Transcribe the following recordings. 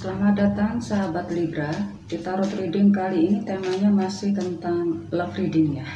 Selamat datang sahabat Libra. Di tarot reading kali ini temanya masih tentang love reading ya.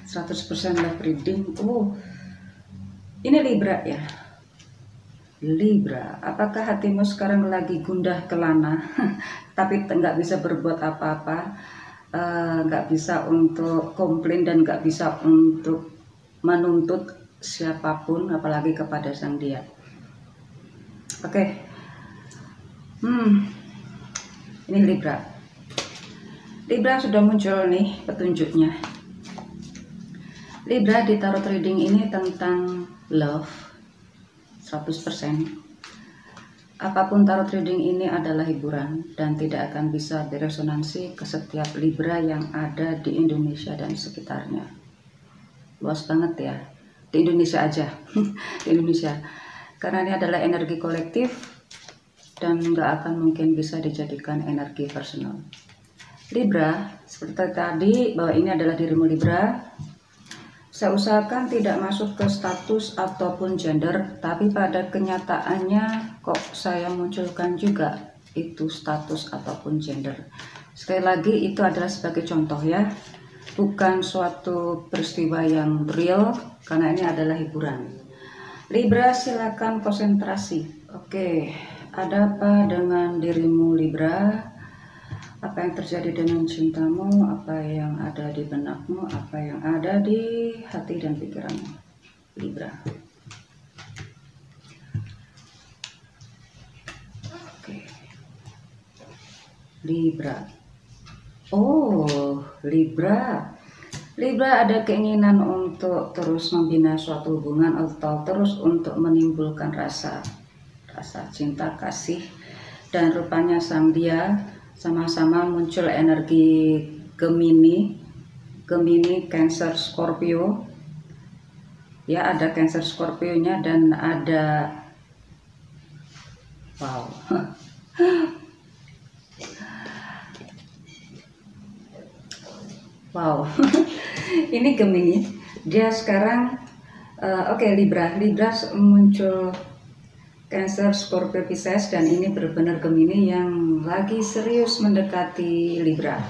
100% love reading. Ini Libra ya. Libra, apakah hatimu sekarang lagi gundah kelana tapi nggak bisa berbuat apa-apa, nggak bisa untuk komplain dan nggak bisa untuk menuntut siapapun, apalagi kepada sang dia. Oke. Ini Libra. Libra sudah muncul nih petunjuknya. Libra di tarot reading ini tentang love 100%. Apapun tarot reading ini adalah hiburan dan tidak akan bisa diresonansi ke setiap Libra yang ada di Indonesia dan sekitarnya. Luas banget ya. Di Indonesia aja. Di Indonesia. Karena ini adalah energi kolektif dan nggak akan mungkin bisa dijadikan energi personal. Libra, seperti tadi bahwa ini adalah dirimu Libra, saya usahakan tidak masuk ke status ataupun gender, tapi pada kenyataannya kok saya munculkan juga itu status ataupun gender. Sekali lagi itu adalah sebagai contoh ya, bukan suatu peristiwa yang real, karena ini adalah hiburan. Libra, silakan konsentrasi. Oke. Ada apa dengan dirimu Libra? Apa yang terjadi dengan cintamu? Apa yang ada di benakmu? Apa yang ada di hati dan pikiranmu Libra? Oke. Libra. Oh, Libra. Libra ada keinginan untuk terus membina suatu hubungan atau terus untuk menimbulkan rasa cinta, kasih, dan rupanya sang dia sama-sama muncul energi Gemini, Cancer, Scorpio ya, ada Cancer Scorpio-nya dan ada wow ini Gemini, dia sekarang Libra muncul Cancer, Scorpio, Pisces, dan ini benar-benar Gemini yang lagi serius mendekati Libra.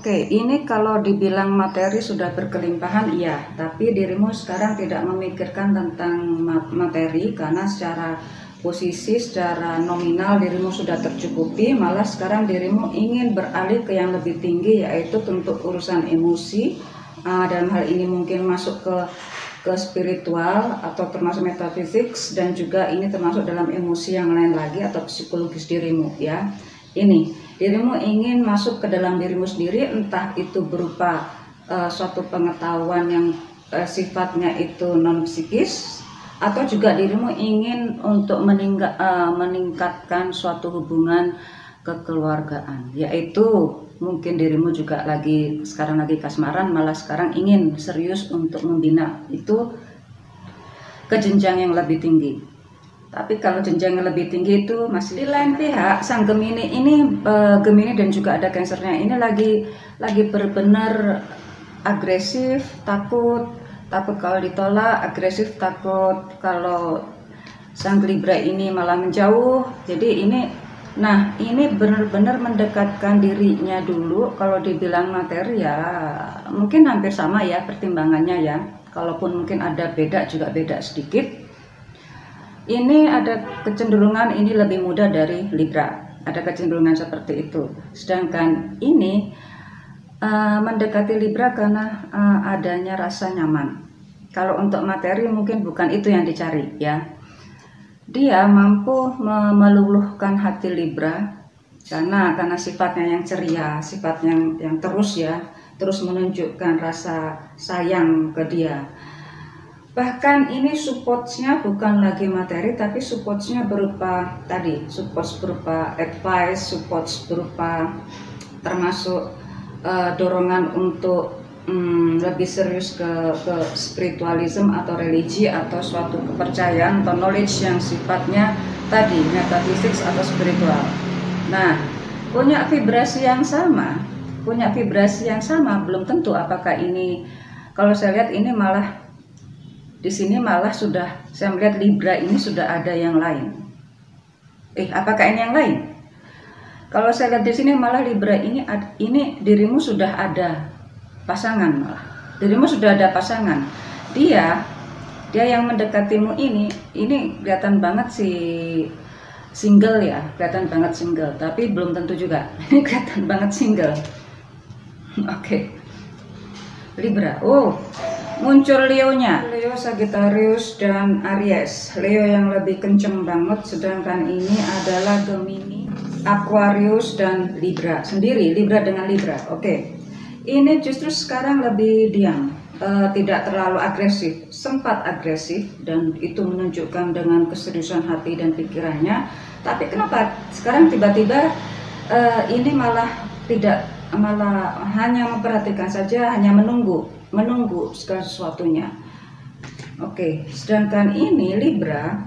Ini kalau dibilang materi sudah berkelimpahan, iya, tapi dirimu sekarang tidak memikirkan tentang materi karena secara posisi, secara nominal dirimu sudah tercukupi, malah sekarang dirimu ingin beralih ke yang lebih tinggi, yaitu untuk urusan emosi, dalam hal ini mungkin masuk ke spiritual atau termasuk metafisik, dan juga ini termasuk dalam emosi yang lain lagi atau psikologis dirimu ya. Ini dirimu ingin masuk ke dalam dirimu sendiri, entah itu berupa suatu pengetahuan yang sifatnya itu non psikis, atau juga dirimu ingin untuk meningkatkan suatu hubungan kekeluargaan, yaitu mungkin dirimu juga sekarang lagi kasmaran, malah sekarang ingin serius untuk membina itu ke jenjang yang lebih tinggi. Tapi kalau jenjang yang lebih tinggi itu masih di lain pihak, sang Gemini ini, Gemini dan juga ada Cancernya ini lagi benar-benar agresif, takut kalau ditolak, agresif, takut kalau sang Libra ini malah menjauh. Jadi ini benar-benar mendekatkan dirinya dulu. Kalau dibilang materi ya mungkin hampir sama ya pertimbangannya ya, kalaupun mungkin ada beda, juga beda sedikit. Ini ada kecenderungan ini lebih muda dari Libra, ada kecenderungan seperti itu. Sedangkan ini mendekati Libra karena adanya rasa nyaman. Kalau untuk materi mungkin bukan itu yang dicari ya. Dia mampu meluluhkan hati Libra karena sifatnya yang ceria, sifatnya yang terus menunjukkan rasa sayang ke dia. Bahkan ini supportnya bukan lagi materi, tapi supportnya berupa advice, support berupa termasuk dorongan untuk lebih serius ke spiritualism atau religi atau suatu kepercayaan atau knowledge yang sifatnya tadi metafisik atau spiritual. Nah, punya vibrasi yang sama belum tentu apakah ini. Kalau saya lihat ini malah di sini malah sudah saya melihat Libra ini sudah ada yang lain. Apakah ini yang lain? Kalau saya lihat di sini malah Libra ini dirimu sudah ada pasangan, malah dirimu sudah ada pasangan. Dia yang mendekatimu ini kelihatan banget si single ya, kelihatan banget single, tapi belum tentu juga. Ini kelihatan banget single. Oke. Libra. Oh, muncul Leo-nya. Leo, Sagittarius dan Aries. Leo yang lebih kenceng banget, sedangkan ini adalah Gemini, Aquarius dan Libra. Sendiri Libra dengan Libra. Oke. Ini justru sekarang lebih diam. Tidak terlalu agresif, sempat agresif, dan itu menunjukkan dengan keseriusan hati dan pikirannya. Tapi kenapa sekarang tiba-tiba ini malah hanya memperhatikan saja, hanya menunggu segala sesuatunya. Oke, sedangkan ini Libra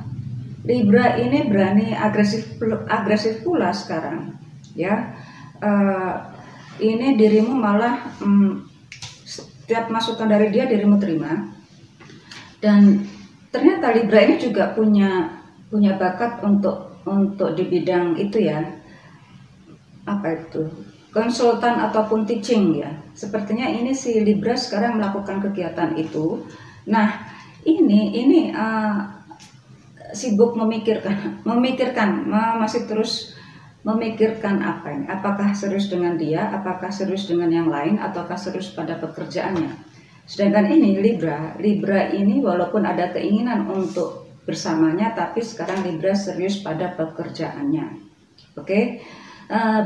ini berani agresif pula sekarang, ya. Ini dirimu malah setiap masukan dari dia dirimu terima, dan ternyata Libra ini juga punya bakat untuk di bidang itu ya, apa itu, konsultan ataupun teaching ya. Sepertinya ini si Libra sekarang melakukan kegiatan itu. Nah ini sibuk memikirkan masih terus memikirkan apa ini, apakah serius dengan dia, apakah serius dengan yang lain, ataukah serius pada pekerjaannya. Sedangkan ini Libra ini walaupun ada keinginan untuk bersamanya, tapi sekarang Libra serius pada pekerjaannya. Oke.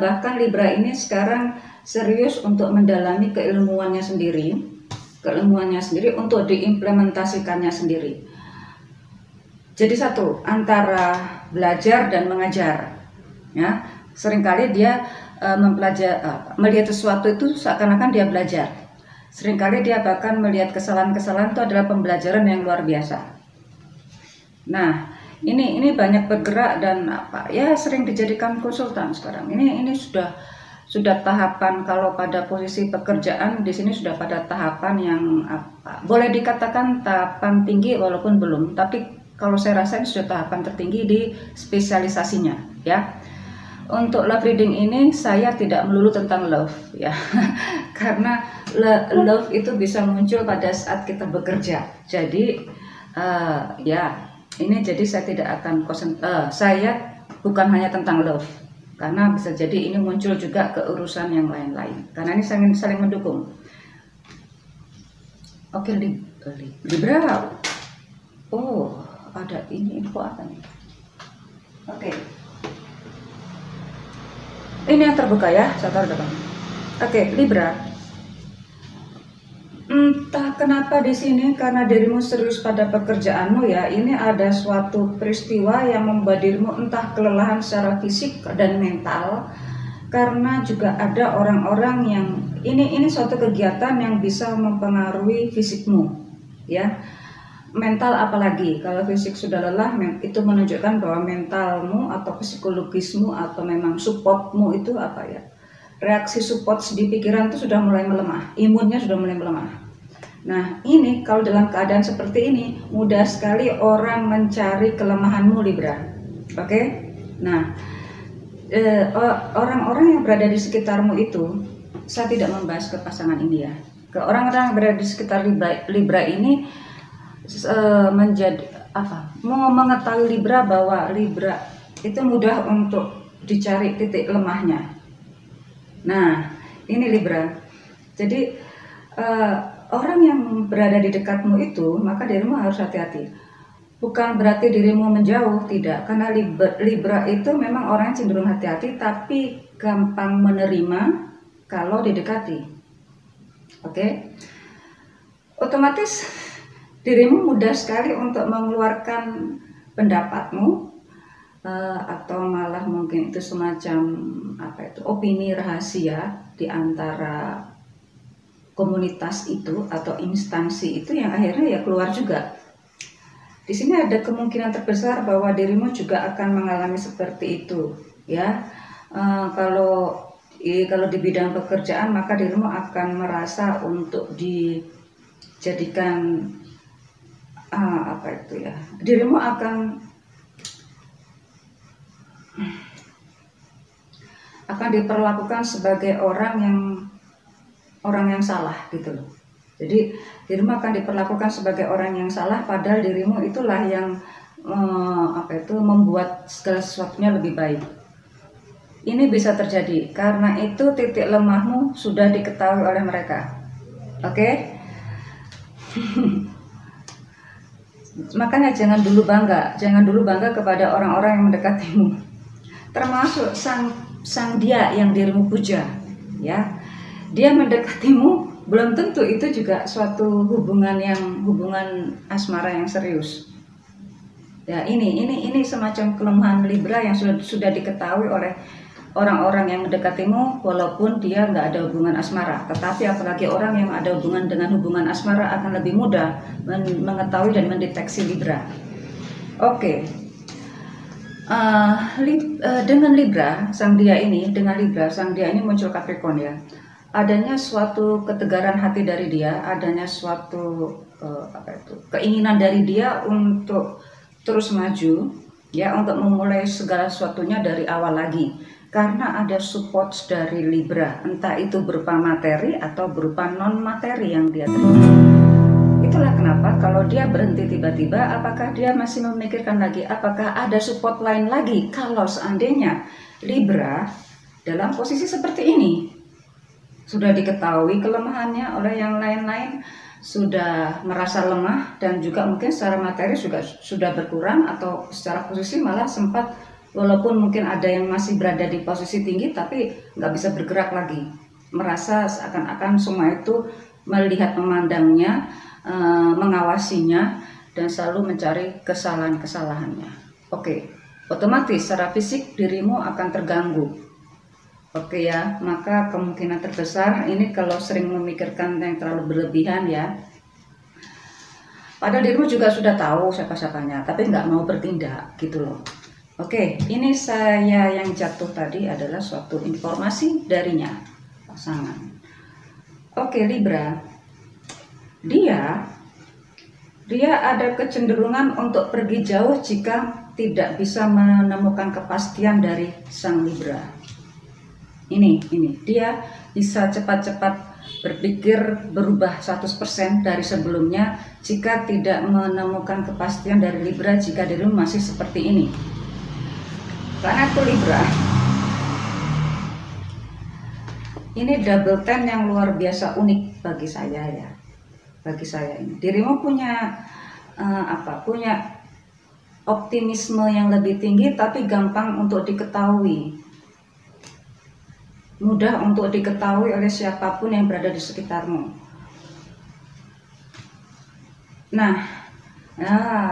Bahkan Libra ini sekarang serius untuk mendalami keilmuannya sendiri untuk diimplementasikannya sendiri. Jadi satu antara belajar dan mengajar. Ya, seringkali dia melihat sesuatu itu seakan-akan dia belajar. Seringkali dia bahkan melihat kesalahan-kesalahan itu adalah pembelajaran yang luar biasa. Nah, ini banyak bergerak dan sering dijadikan konsultan sekarang. Ini sudah tahapan, kalau pada posisi pekerjaan di sini sudah pada tahapan yang boleh dikatakan tahapan tinggi walaupun belum, tapi kalau saya rasa ini sudah tahapan tertinggi di spesialisasinya ya. Untuk love reading ini saya tidak melulu tentang love ya, karena love itu bisa muncul pada saat kita bekerja. Jadi jadi saya tidak akan saya bukan hanya tentang love, karena bisa jadi ini muncul juga ke urusan yang lain-lain, karena ini saling mendukung. Oke, Libra. Oh, ada ini info apa nih? Oke. Ini yang terbuka ya, saya taruh depan. Oke, Libra. Entah kenapa di sini karena dirimu serius pada pekerjaanmu ya, ini ada suatu peristiwa yang membuat dirimu entah kelelahan secara fisik dan mental, karena juga ada orang-orang yang ini suatu kegiatan yang bisa mempengaruhi fisikmu ya. Mental apalagi, kalau fisik sudah lelah itu menunjukkan bahwa mentalmu atau psikologismu atau memang supportmu itu reaksi support di pikiran itu sudah mulai melemah, imunnya sudah mulai melemah. Nah ini kalau dalam keadaan seperti ini mudah sekali orang mencari kelemahanmu Libra. Oke? Nah orang-orang yang berada di sekitarmu itu, saya tidak membahas ke pasangan ini ya, ke orang-orang yang berada di sekitar Libra ini menjadi mau mengetahui Libra bahwa Libra itu mudah untuk dicari titik lemahnya. Nah ini Libra, jadi orang yang berada di dekatmu itu, maka dirimu harus hati-hati. Bukan berarti dirimu menjauh, tidak, karena Libra itu memang orang yang cenderung hati-hati tapi gampang menerima kalau didekati. Oke? Otomatis dirimu mudah sekali untuk mengeluarkan pendapatmu atau malah mungkin itu semacam opini rahasia di antara komunitas itu atau instansi itu yang akhirnya ya keluar juga. Di sini ada kemungkinan terbesar bahwa dirimu juga akan mengalami seperti itu ya. Kalau di bidang pekerjaan maka dirimu akan merasa untuk dijadikan dirimu akan diperlakukan sebagai orang yang salah gitu loh. Jadi dirimu akan diperlakukan sebagai orang yang salah, padahal dirimu itulah yang membuat segala sesuatunya lebih baik. Ini bisa terjadi karena itu titik lemahmu sudah diketahui oleh mereka. Oke? Makanya jangan dulu bangga kepada orang-orang yang mendekatimu, termasuk sang dia yang dirimu puja, ya. Dia mendekatimu, belum tentu itu juga suatu hubungan asmara yang serius. Ya, ini semacam kelemahan Libra yang sudah diketahui oleh orang-orang yang mendekatimu, walaupun dia nggak ada hubungan asmara. Tetapi apalagi orang yang ada hubungan dengan hubungan asmara akan lebih mudah mengetahui dan mendeteksi Libra. Oke. Dengan Libra sang dia ini muncul Capricorn ya. Adanya suatu ketegaran hati dari dia, adanya suatu keinginan dari dia untuk terus maju, ya, untuk memulai segala sesuatunya dari awal lagi. Karena ada support dari Libra, entah itu berupa materi atau berupa non materi yang dia terima. Itulah kenapa kalau dia berhenti tiba-tiba, apakah dia masih memikirkan lagi, apakah ada support lain lagi kalau seandainya Libra dalam posisi seperti ini. Sudah diketahui kelemahannya oleh yang lain-lain, sudah merasa lemah, dan juga mungkin secara materi sudah berkurang, atau secara posisi malah sempat, walaupun mungkin ada yang masih berada di posisi tinggi tapi nggak bisa bergerak lagi, merasa seakan-akan semua itu melihat, memandangnya, mengawasinya, dan selalu mencari kesalahan-kesalahannya. Oke, otomatis secara fisik dirimu akan terganggu. Oke ya, maka kemungkinan terbesar ini kalau sering memikirkan yang terlalu berlebihan ya. Padahal dirimu juga sudah tahu siapa-siapanya, tapi nggak mau bertindak gitu loh. Oke, ini saya yang jatuh tadi adalah suatu informasi darinya, pasangan. Oke, Libra, dia ada kecenderungan untuk pergi jauh jika tidak bisa menemukan kepastian dari sang Libra. Ini dia bisa cepat-cepat berpikir berubah 100% dari sebelumnya jika tidak menemukan kepastian dari Libra, jika dirimu masih seperti ini. Karena itu Libra, ini double 10 yang luar biasa unik bagi saya ya. Bagi saya ini dirimu punya punya optimisme yang lebih tinggi, tapi gampang untuk diketahui, mudah untuk diketahui oleh siapapun yang berada di sekitarmu. Nah,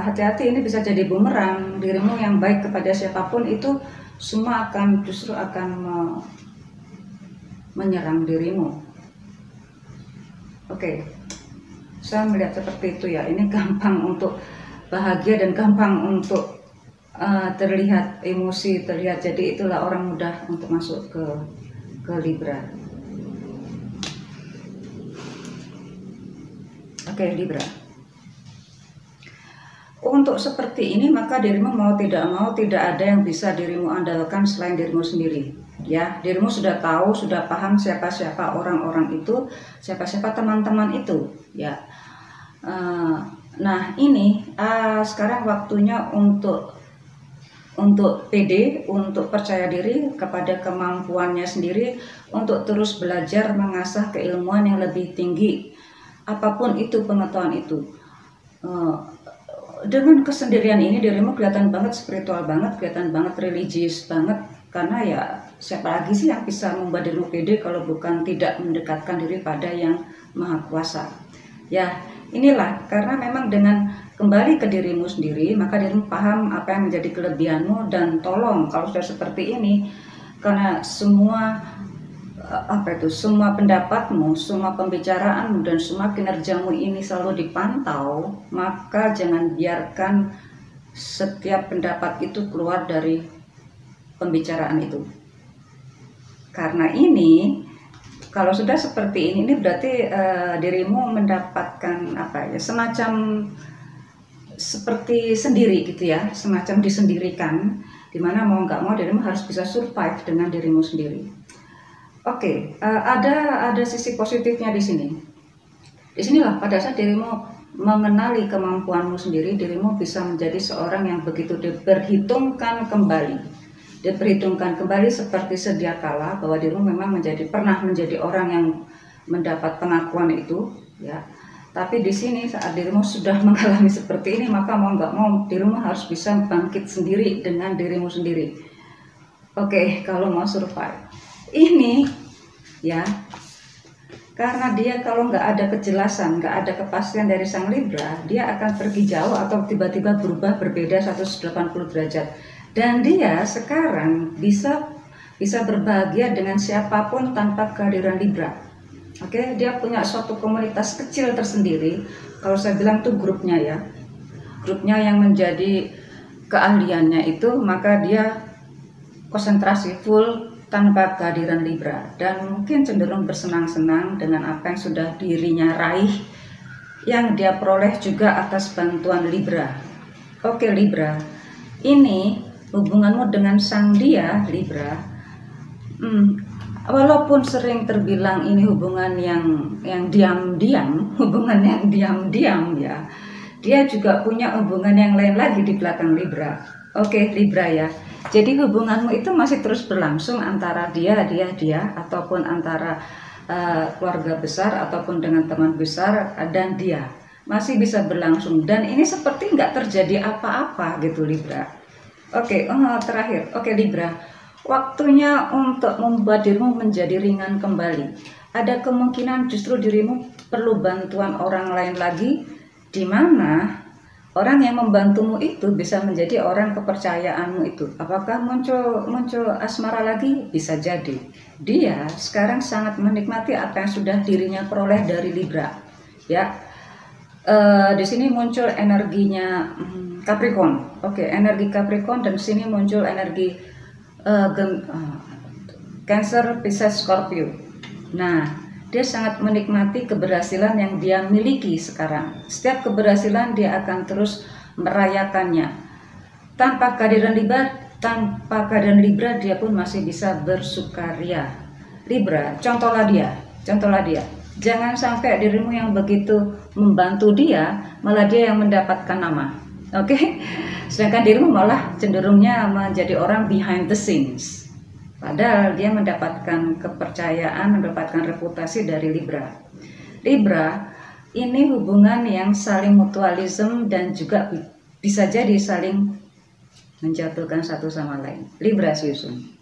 hati-hati, ini bisa jadi bumerang. Dirimu yang baik kepada siapapun itu semua justru akan menyerang dirimu. Oke, saya melihat seperti itu ya. Ini gampang untuk bahagia dan gampang untuk terlihat emosi, jadi itulah orang mudah untuk masuk ke Libra. Oke, Libra. Untuk seperti ini, maka dirimu mau tidak ada yang bisa dirimu andalkan selain dirimu sendiri. Ya, dirimu sudah tahu, sudah paham siapa-siapa orang-orang itu, siapa-siapa teman-teman itu. Ya. Nah, ini sekarang waktunya untuk pede, untuk percaya diri kepada kemampuannya sendiri, untuk terus belajar mengasah keilmuan yang lebih tinggi, apapun itu pengetahuan itu. Dengan kesendirian ini dirimu kelihatan banget spiritual banget, kelihatan banget religius banget, karena ya siapa lagi sih yang bisa membuat dirimu pede kalau bukan tidak mendekatkan diri pada yang Maha Kuasa. Ya, inilah karena memang dengan kembali ke dirimu sendiri, maka dirimu paham apa yang menjadi kelebihanmu, dan tolong kalau sudah seperti ini, karena semua semua pendapatmu, semua pembicaraanmu, dan semua kinerjamu ini selalu dipantau, maka jangan biarkan setiap pendapat itu keluar dari pembicaraan itu. Karena ini, kalau sudah seperti ini berarti dirimu mendapatkan semacam seperti sendiri gitu ya, semacam disendirikan, dimana mau nggak mau dirimu harus bisa survive dengan dirimu sendiri. Oke, ada sisi positifnya di sini. Disinilah pada saat dirimu mengenali kemampuanmu sendiri, dirimu bisa menjadi seorang yang begitu diperhitungkan kembali. Diperhitungkan kembali seperti sedia kala bahwa dirimu memang pernah menjadi orang yang mendapat pengakuan itu, ya. Tapi di sini saat dirimu sudah mengalami seperti ini, maka mau nggak mau dirimu harus bisa bangkit sendiri dengan dirimu sendiri. Oke, kalau mau survive ini, ya. Karena dia kalau nggak ada kejelasan, nggak ada kepastian dari sang Libra, dia akan pergi jauh atau tiba-tiba berubah berbeda 180 derajat. Dan dia sekarang bisa berbahagia dengan siapapun tanpa kehadiran Libra. Oke, dia punya suatu komunitas kecil tersendiri. Kalau saya bilang tuh grupnya ya, grupnya yang menjadi keahliannya itu, maka dia konsentrasi full tanpa kehadiran Libra, dan mungkin cenderung bersenang-senang dengan apa yang sudah dirinya raih, yang dia peroleh juga atas bantuan Libra. Oke Libra, ini hubunganmu dengan sang dia Libra, walaupun sering terbilang ini hubungan yang diam-diam, hubungan yang diam-diam ya, dia juga punya hubungan yang lain lagi di belakang Libra. Oke Libra ya, jadi hubunganmu itu masih terus berlangsung antara dia, ataupun antara keluarga besar ataupun dengan teman besar dan dia masih bisa berlangsung, dan ini seperti nggak terjadi apa-apa gitu Libra. Oke, terakhir, oke Libra, waktunya untuk membuat dirimu menjadi ringan kembali. Ada kemungkinan justru dirimu perlu bantuan orang lain lagi, di mana orang yang membantumu itu bisa menjadi orang kepercayaanmu itu. Apakah muncul asmara lagi? Bisa jadi. Dia sekarang sangat menikmati apa yang sudah dirinya peroleh dari Libra. Ya, di sini muncul energinya Capricorn. Oke, energi Capricorn, dan di sini muncul energi Cancer, Pisces, Scorpio. Nah, dia sangat menikmati keberhasilan yang dia miliki sekarang. Setiap keberhasilan dia akan terus merayakannya. Tanpa kehadiran Libra, dia pun masih bisa bersukaria. Libra, contohlah dia. Jangan sampai dirimu yang begitu membantu dia, malah dia yang mendapatkan nama. Oke? Sedangkan dirimu malah cenderungnya menjadi orang behind the scenes. Padahal dia mendapatkan kepercayaan, mendapatkan reputasi dari Libra. Libra, ini hubungan yang saling mutualisme dan juga bisa jadi saling menjatuhkan satu sama lain. Libra, see you soon.